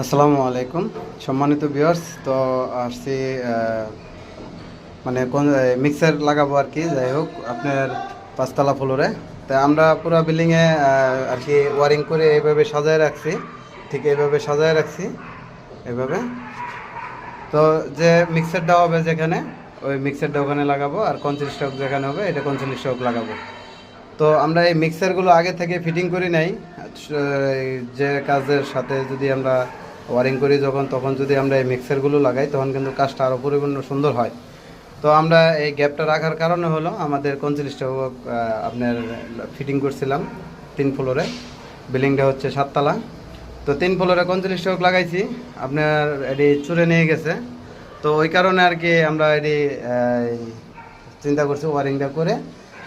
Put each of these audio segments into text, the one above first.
আসসালামু আলাইকুম সম্মানিত ভিউয়ার্স। তো আসছি মানে কোন মিক্সার লাগাবো আর কি। যাই হোক, আপনার পাঁচতলা ফ্লোরে। তো আমরা পুরো বিল্ডিংয়ে আর কি ওয়ারিং করে এইভাবে সাজায় রাখছি, ঠিক এইভাবে সাজায় রাখছি এইভাবে। তো যে মিক্সারটা হবে যেখানে, ওই মিক্সারটা ওখানে লাগাবো, আর কনসিল স্টক যেখানে হবে এটা কনসিল স্টক লাগাবো। তো আমরা এই মিক্সারগুলো আগে থেকে ফিটিং করি নাই। যে কাজের সাথে যদি আমরা ওয়ারিং করি তখন যদি আমরা এই মিক্সারগুলো লাগাই, তখন কিন্তু কাজটা আরও পরিপূর্ণ সুন্দর হয়। তো আমরা এই গ্যাপটা রাখার কারণে হলো আমাদের কনসিল স্টক আপনার ফিটিং করছিলাম 3 ফ্লোরে। বিল্ডিংটা হচ্ছে 7 তলা। তো 3 ফ্লোরে কনসিল স্টক লাগাইছি, আপনার এটি চুরে নিয়ে গেছে। তো ওই কারণে আর কি আমরা এটি চিন্তা করছি ওয়ারিংটা করে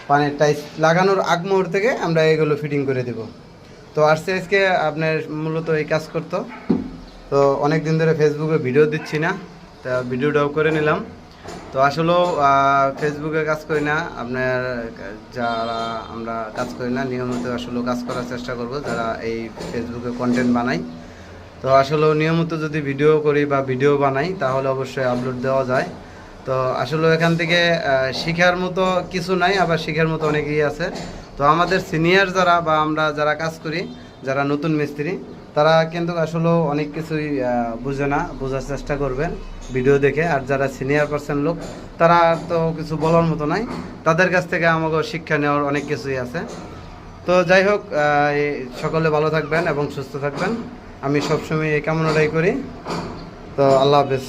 পানির টাইস লাগানোর আগ মুহূর্ত থেকে আমরা এগুলো ফিটিং করে দেব। তো আসছে আজকে আপনার মূলত এই কাজ করতো। তো অনেক দিন ধরে ফেসবুকে ভিডিও দিচ্ছি না, তা ভিডিওটাও করে নিলাম। তো আসলেও ফেসবুকে কাজ করি না, আপনার যারা আমরা কাজ করি না নিয়মিত আসলেও কাজ করার চেষ্টা করব, যারা এই ফেসবুকে কন্টেন্ট বানাই। তো আসলেও নিয়মিত যদি ভিডিও করি বা ভিডিও বানাই তাহলে অবশ্যই আপলোড দেওয়া যায়। তো আসলে এখান থেকে শেখার মতো কিছু নাই, আবার শেখার মতো অনেকেই আছে। তো আমাদের সিনিয়র যারা বা আমরা যারা কাজ করি, যারা নতুন মিস্ত্রি, তারা কিন্তু আসলেও অনেক কিছুই বুঝে না, বোঝার চেষ্টা করবেন ভিডিও দেখে। আর যারা সিনিয়র পার্সন লোক, তারা তো কিছু বলার মতো নাই, তাদের কাছ থেকে আমাকে শিক্ষা নেওয়ার অনেক কিছুই আছে। তো যাই হোক, সকলে ভালো থাকবেন এবং সুস্থ থাকবেন, আমি সবসময় এই কামনাটাই করি। তো আল্লাহ হাফেজ।